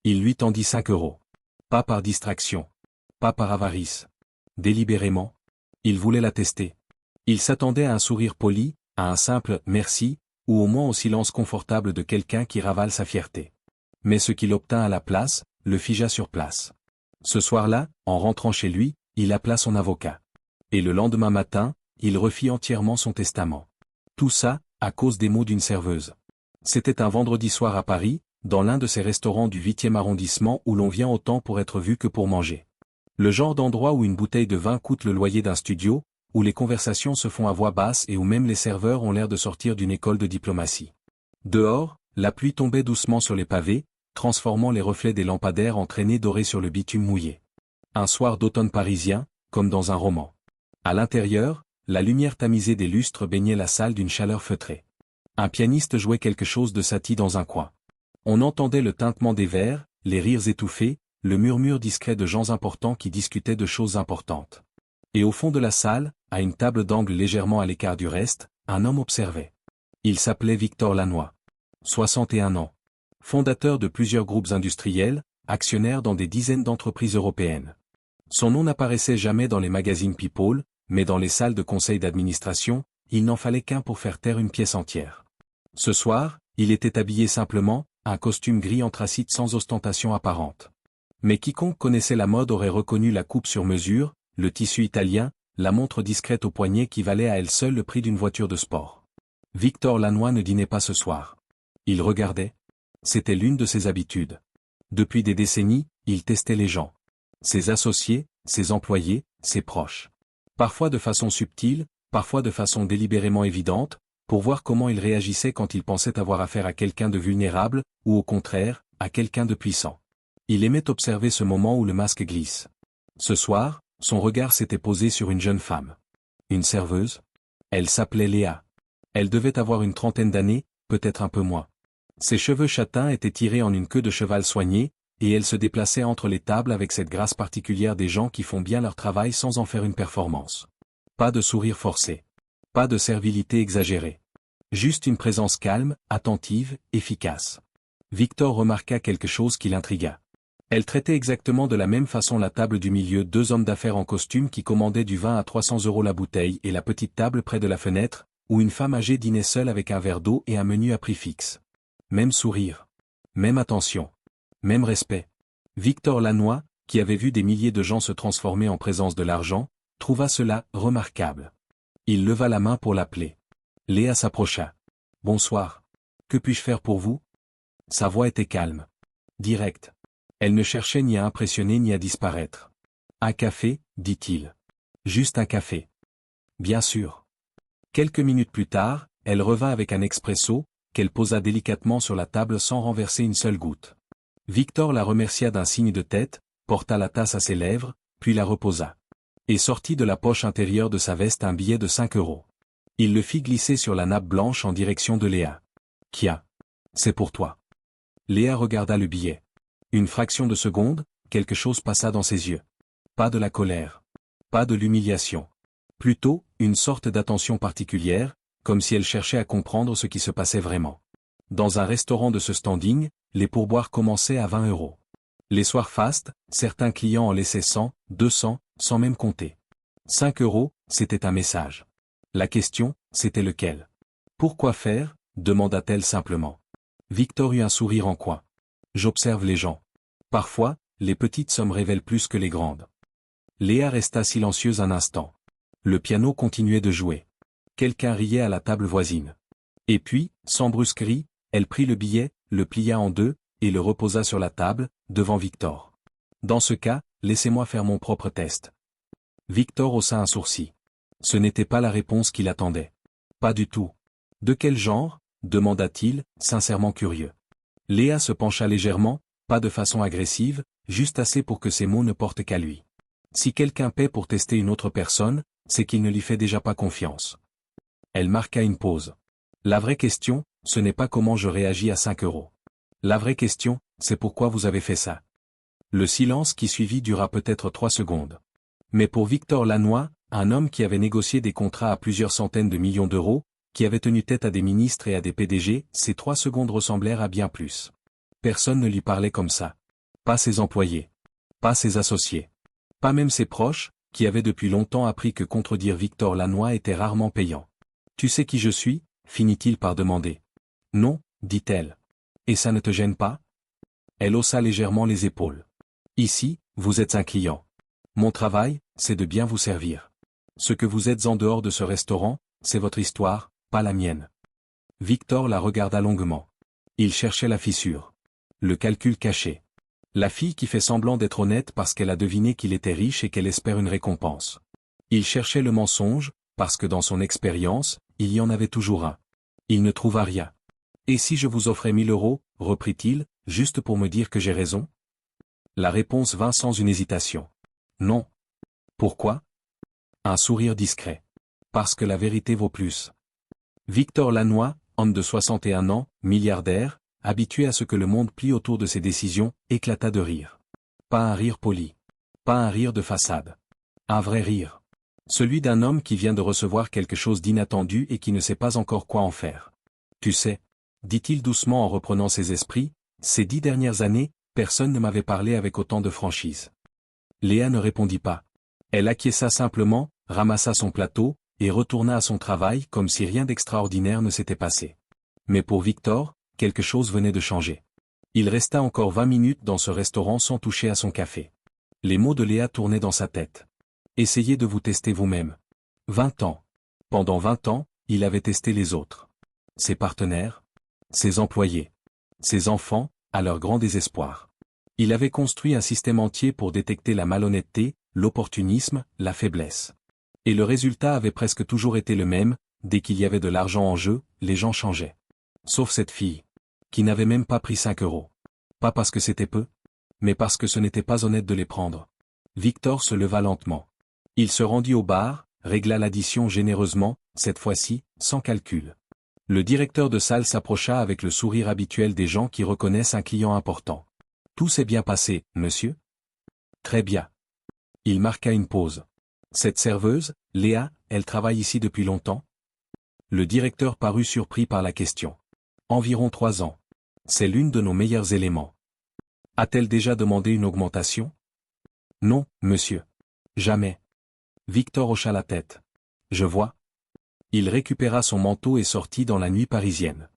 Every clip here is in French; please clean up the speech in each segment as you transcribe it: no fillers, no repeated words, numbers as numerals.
Il lui tendit 5 euros. Pas par distraction. Pas par avarice. Délibérément. Il voulait la tester. Il s'attendait à un sourire poli, à un simple « merci », ou au moins au silence confortable de quelqu'un qui ravale sa fierté. Mais ce qu'il obtint à la place, le figea sur place. Ce soir-là, en rentrant chez lui, il appela son avocat. Et le lendemain matin, il refit entièrement son testament. Tout ça, à cause des mots d'une serveuse. C'était un vendredi soir à Paris, dans l'un de ces restaurants du 8e arrondissement où l'on vient autant pour être vu que pour manger. Le genre d'endroit où une bouteille de vin coûte le loyer d'un studio, où les conversations se font à voix basse et où même les serveurs ont l'air de sortir d'une école de diplomatie. Dehors, la pluie tombait doucement sur les pavés, transformant les reflets des lampadaires en traînées dorées sur le bitume mouillé. Un soir d'automne parisien, comme dans un roman. À l'intérieur, la lumière tamisée des lustres baignait la salle d'une chaleur feutrée. Un pianiste jouait quelque chose de satie dans un coin. On entendait le tintement des verres, les rires étouffés, le murmure discret de gens importants qui discutaient de choses importantes. Et au fond de la salle, à une table d'angle légèrement à l'écart du reste, un homme observait. Il s'appelait Victor Lanois. 61 ans. Fondateur de plusieurs groupes industriels, actionnaire dans des dizaines d'entreprises européennes. Son nom n'apparaissait jamais dans les magazines People, mais dans les salles de conseil d'administration, il n'en fallait qu'un pour faire taire une pièce entière. Ce soir, il était habillé simplement, un costume gris anthracite sans ostentation apparente. Mais quiconque connaissait la mode aurait reconnu la coupe sur mesure, le tissu italien, la montre discrète au poignet qui valait à elle seule le prix d'une voiture de sport. Victor Lanois ne dînait pas ce soir. Il regardait. C'était l'une de ses habitudes. Depuis des décennies, il testait les gens. Ses associés, ses employés, ses proches. Parfois de façon subtile, parfois de façon délibérément évidente, pour voir comment ils réagissaient quand ils pensaient avoir affaire à quelqu'un de vulnérable, ou au contraire, à quelqu'un de puissant. Il aimait observer ce moment où le masque glisse. Ce soir, son regard s'était posé sur une jeune femme. Une serveuse. Elle s'appelait Léa. Elle devait avoir une trentaine d'années, peut-être un peu moins. Ses cheveux châtains étaient tirés en une queue de cheval soignée, et elle se déplaçait entre les tables avec cette grâce particulière des gens qui font bien leur travail sans en faire une performance. Pas de sourire forcé. Pas de servilité exagérée. Juste une présence calme, attentive, efficace. Victor remarqua quelque chose qui l'intrigua. Elle traitait exactement de la même façon la table du milieu, deux hommes d'affaires en costume qui commandaient du vin à 300 € la bouteille et la petite table près de la fenêtre, où une femme âgée dînait seule avec un verre d'eau et un menu à prix fixe. Même sourire. Même attention. Même respect. Victor Lanois, qui avait vu des milliers de gens se transformer en présence de l'argent, trouva cela remarquable. Il leva la main pour l'appeler. Léa s'approcha. « Bonsoir. Que puis-je faire pour vous ?» Sa voix était calme. Directe. Elle ne cherchait ni à impressionner ni à disparaître. « Un café » dit-il. « Juste un café. » Bien sûr. Quelques minutes plus tard, elle revint avec un expresso, qu'elle posa délicatement sur la table sans renverser une seule goutte. Victor la remercia d'un signe de tête, porta la tasse à ses lèvres, puis la reposa. Et sortit de la poche intérieure de sa veste un billet de 5 €. Il le fit glisser sur la nappe blanche en direction de Léa. « Kia. C'est pour toi. » Léa regarda le billet. Une fraction de seconde, quelque chose passa dans ses yeux. Pas de la colère. Pas de l'humiliation. Plutôt, une sorte d'attention particulière, comme si elle cherchait à comprendre ce qui se passait vraiment. Dans un restaurant de ce standing, les pourboires commençaient à 20 €. Les soirs fastes, certains clients en laissaient 100, 200, sans même compter. 5 €, c'était un message. La question, c'était lequel. « Pourquoi faire ?» demanda-t-elle simplement. Victor eut un sourire en coin. « J'observe les gens. Parfois, les petites sommes révèlent plus que les grandes. » Léa resta silencieuse un instant. Le piano continuait de jouer. Quelqu'un riait à la table voisine. Et puis, sans brusquerie, elle prit le billet, le plia en deux, et le reposa sur la table, devant Victor. « Dans ce cas, laissez-moi faire mon propre test. » Victor haussa un sourcil. Ce n'était pas la réponse qu'il attendait. Pas du tout. « De quel genre ?» demanda-t-il, sincèrement curieux. Léa se pencha légèrement, pas de façon agressive, juste assez pour que ses mots ne portent qu'à lui. Si quelqu'un paie pour tester une autre personne, c'est qu'il ne lui fait déjà pas confiance. Elle marqua une pause. La vraie question, ce n'est pas comment je réagis à 5 €. La vraie question, c'est pourquoi vous avez fait ça. Le silence qui suivit dura peut-être 3 secondes. Mais pour Victor Lanois, un homme qui avait négocié des contrats à plusieurs centaines de millions d'euros, qui avait tenu tête à des ministres et à des PDG, ces 3 secondes ressemblèrent à bien plus. Personne ne lui parlait comme ça. Pas ses employés. Pas ses associés. Pas même ses proches, qui avaient depuis longtemps appris que contredire Victor Lannoy était rarement payant. Tu sais qui je suis, finit-il par demander. Non, dit-elle. Et ça ne te gêne pas? Elle haussa légèrement les épaules. Ici, vous êtes un client. Mon travail, c'est de bien vous servir. Ce que vous êtes en dehors de ce restaurant, c'est votre histoire, pas la mienne. Victor la regarda longuement. Il cherchait la fissure. Le calcul caché. La fille qui fait semblant d'être honnête parce qu'elle a deviné qu'il était riche et qu'elle espère une récompense. Il cherchait le mensonge, parce que dans son expérience, il y en avait toujours un. Il ne trouva rien. Et si je vous offrais 1000 €, reprit-il, juste pour me dire que j'ai raison? La réponse vint sans une hésitation. Non. Pourquoi? Un sourire discret. Parce que la vérité vaut plus. Victor Lannoy, homme de 61 ans, milliardaire, habitué à ce que le monde plie autour de ses décisions, éclata de rire. Pas un rire poli. Pas un rire de façade. Un vrai rire. Celui d'un homme qui vient de recevoir quelque chose d'inattendu et qui ne sait pas encore quoi en faire. Tu sais, dit-il doucement en reprenant ses esprits, ces 10 dernières années, personne ne m'avait parlé avec autant de franchise. Léa ne répondit pas. Elle acquiesça simplement, ramassa son plateau, et retourna à son travail comme si rien d'extraordinaire ne s'était passé. Mais pour Victor, quelque chose venait de changer. Il resta encore 20 minutes dans ce restaurant sans toucher à son café. Les mots de Léa tournaient dans sa tête. Essayez de vous tester vous-même. 20 ans. Pendant 20 ans, il avait testé les autres. Ses partenaires, ses employés, ses enfants, à leur grand désespoir. Il avait construit un système entier pour détecter la malhonnêteté, l'opportunisme, la faiblesse. Et le résultat avait presque toujours été le même, dès qu'il y avait de l'argent en jeu, les gens changeaient. Sauf cette fille, qui n'avait même pas pris 5 €. Pas parce que c'était peu, mais parce que ce n'était pas honnête de les prendre. Victor se leva lentement. Il se rendit au bar, régla l'addition généreusement, cette fois-ci, sans calcul. Le directeur de salle s'approcha avec le sourire habituel des gens qui reconnaissent un client important. Tout s'est bien passé, monsieur? Très bien. Il marqua une pause. Cette serveuse, Léa, elle travaille ici depuis longtemps? Le directeur parut surpris par la question. Environ 3 ans. C'est l'une de nos meilleurs éléments. A-t-elle déjà demandé une augmentation? Non, monsieur. Jamais. Victor hocha la tête. Je vois. Il récupéra son manteau et sortit dans la nuit parisienne.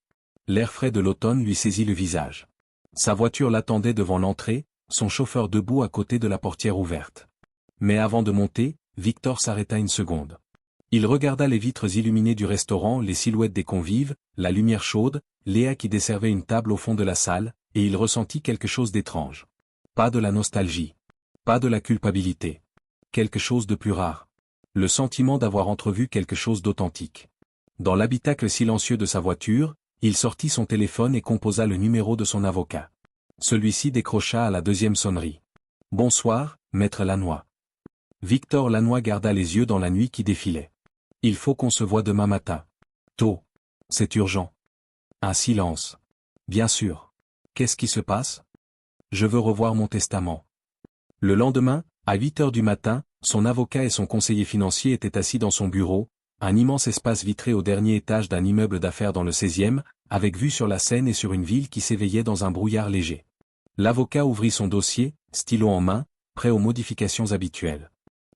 L'air frais de l'automne lui saisit le visage. Sa voiture l'attendait devant l'entrée, son chauffeur debout à côté de la portière ouverte. Mais avant de monter, Victor s'arrêta une seconde. Il regarda les vitres illuminées du restaurant, les silhouettes des convives, la lumière chaude, Léa qui desservait une table au fond de la salle, et il ressentit quelque chose d'étrange. Pas de la nostalgie. Pas de la culpabilité. Quelque chose de plus rare. Le sentiment d'avoir entrevu quelque chose d'authentique. Dans l'habitacle silencieux de sa voiture, il sortit son téléphone et composa le numéro de son avocat. Celui-ci décrocha à la 2e sonnerie. « Bonsoir, maître Lannoy. » Victor Lannoy garda les yeux dans la nuit qui défilait. « Il faut qu'on se voie demain matin. Tôt. C'est urgent. » Un silence. « Bien sûr. Qu'est-ce qui se passe? » « Je veux revoir mon testament. » Le lendemain, à 8 heures du matin, son avocat et son conseiller financier étaient assis dans son bureau, un immense espace vitré au dernier étage d'un immeuble d'affaires dans le 16e, avec vue sur la Seine et sur une ville qui s'éveillait dans un brouillard léger. L'avocat ouvrit son dossier, stylo en main, prêt aux modifications habituelles.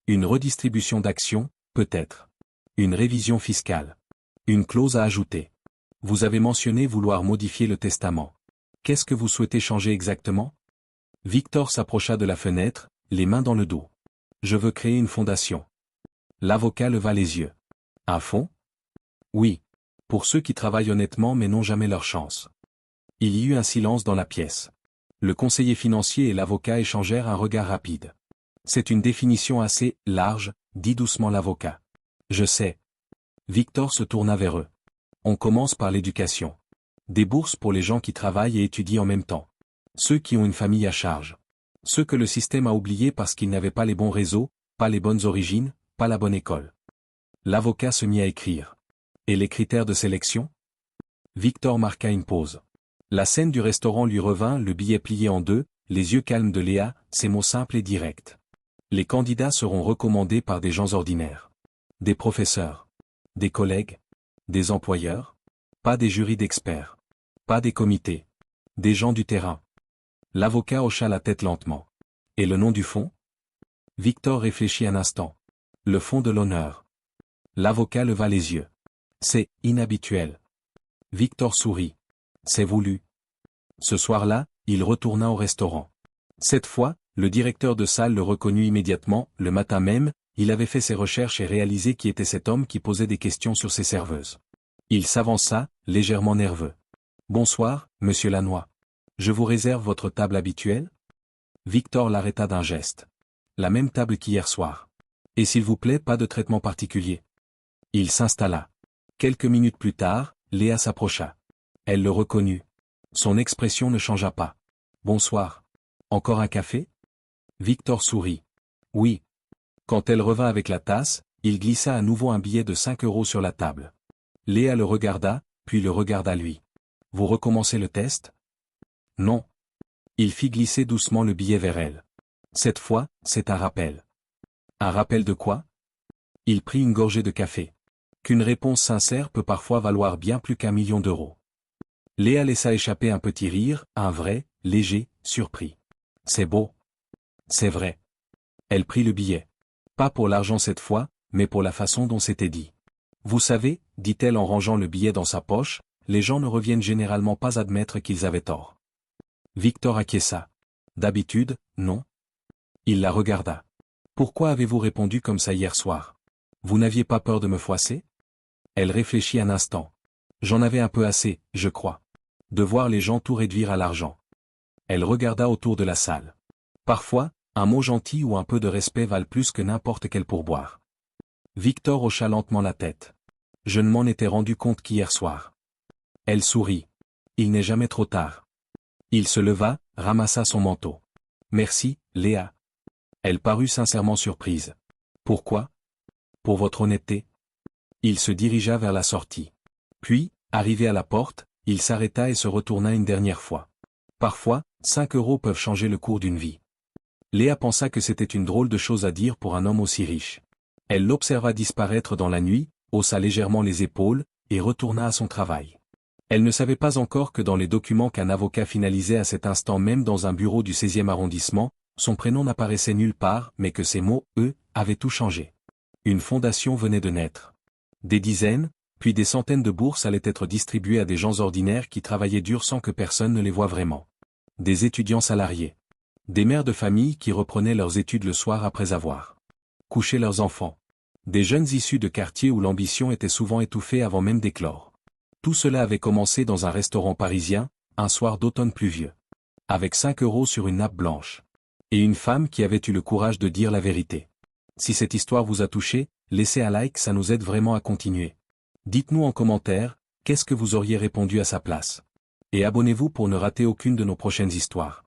Une redistribution d'actions, peut-être. Une révision fiscale. Une clause à ajouter. Vous avez mentionné vouloir modifier le testament. Qu'est-ce que vous souhaitez changer exactement? Victor s'approcha de la fenêtre, les mains dans le dos. Je veux créer une fondation. L'avocat leva les yeux. Un fonds? Oui. Pour ceux qui travaillent honnêtement mais n'ont jamais leur chance. Il y eut un silence dans la pièce. Le conseiller financier et l'avocat échangèrent un regard rapide. C'est une définition assez large, dit doucement l'avocat. Je sais. Victor se tourna vers eux. On commence par l'éducation. Des bourses pour les gens qui travaillent et étudient en même temps. Ceux qui ont une famille à charge. Ceux que le système a oubliés parce qu'ils n'avaient pas les bons réseaux, pas les bonnes origines, pas la bonne école. L'avocat se mit à écrire. Et les critères de sélection? Victor marqua une pause. La scène du restaurant lui revint, le billet plié en deux, les yeux calmes de Léa, ses mots simples et directs. Les candidats seront recommandés par des gens ordinaires. Des professeurs. Des collègues. Des employeurs. Pas des jurys d'experts. Pas des comités. Des gens du terrain. L'avocat hocha la tête lentement. Et le nom du fonds? Victor réfléchit un instant. Le fonds de l'honneur. L'avocat leva les yeux. C'est inhabituel. Victor sourit. C'est voulu. Ce soir-là, il retourna au restaurant. Cette fois, le directeur de salle le reconnut immédiatement. Le matin même, il avait fait ses recherches et réalisé qui était cet homme qui posait des questions sur ses serveuses. Il s'avança, légèrement nerveux. « Bonsoir, monsieur Lannoy. Je vous réserve votre table habituelle ?» Victor l'arrêta d'un geste. « La même table qu'hier soir. Et s'il vous plaît, pas de traitement particulier. » Il s'installa. Quelques minutes plus tard, Léa s'approcha. Elle le reconnut. Son expression ne changea pas. « Bonsoir. Encore un café ?» Victor sourit. « Oui. » Quand elle revint avec la tasse, il glissa à nouveau un billet de 5 € sur la table. Léa le regarda, puis le regarda lui. « Vous recommencez le test ?» « Non. » Il fit glisser doucement le billet vers elle. « Cette fois, c'est un rappel. » « Un rappel de quoi ?» Il prit une gorgée de café. Qu'une réponse sincère peut parfois valoir bien plus qu'1 million d'euros. Léa laissa échapper un petit rire, un vrai, léger, surpris. « C'est beau. » « C'est vrai. » Elle prit le billet. Pas pour l'argent cette fois, mais pour la façon dont c'était dit. « Vous savez, » dit-elle en rangeant le billet dans sa poche, « les gens ne reviennent généralement pas admettre qu'ils avaient tort. » Victor acquiesça. « D'habitude, non. » Il la regarda. « Pourquoi avez-vous répondu comme ça hier soir? Vous n'aviez pas peur de me froisser ?» Elle réfléchit un instant. « J'en avais un peu assez, je crois. De voir les gens tout réduire à l'argent. » Elle regarda autour de la salle. Parfois, un mot gentil ou un peu de respect valent plus que n'importe quel pourboire. Victor hocha lentement la tête. « Je ne m'en étais rendu compte qu'hier soir. » Elle sourit. « Il n'est jamais trop tard. » Il se leva, ramassa son manteau. « Merci, Léa. » Elle parut sincèrement surprise. « Pourquoi ? Pour votre honnêteté ?» Il se dirigea vers la sortie. Puis, arrivé à la porte, il s'arrêta et se retourna une dernière fois. Parfois, 5 € peuvent changer le cours d'une vie. Léa pensa que c'était une drôle de chose à dire pour un homme aussi riche. Elle l'observa disparaître dans la nuit, haussa légèrement les épaules, et retourna à son travail. Elle ne savait pas encore que dans les documents qu'un avocat finalisait à cet instant même dans un bureau du 16e arrondissement, son prénom n'apparaissait nulle part, mais que ces mots, eux, avaient tout changé. Une fondation venait de naître. Des dizaines, puis des centaines de bourses allaient être distribuées à des gens ordinaires qui travaillaient dur sans que personne ne les voie vraiment. Des étudiants salariés. Des mères de famille qui reprenaient leurs études le soir après avoir couché leurs enfants. Des jeunes issus de quartiers où l'ambition était souvent étouffée avant même d'éclore. Tout cela avait commencé dans un restaurant parisien, un soir d'automne pluvieux. Avec 5 € sur une nappe blanche. Et une femme qui avait eu le courage de dire la vérité. Si cette histoire vous a touché, laissez un like, ça nous aide vraiment à continuer. Dites-nous en commentaire, qu'est-ce que vous auriez répondu à sa place. Et abonnez-vous pour ne rater aucune de nos prochaines histoires.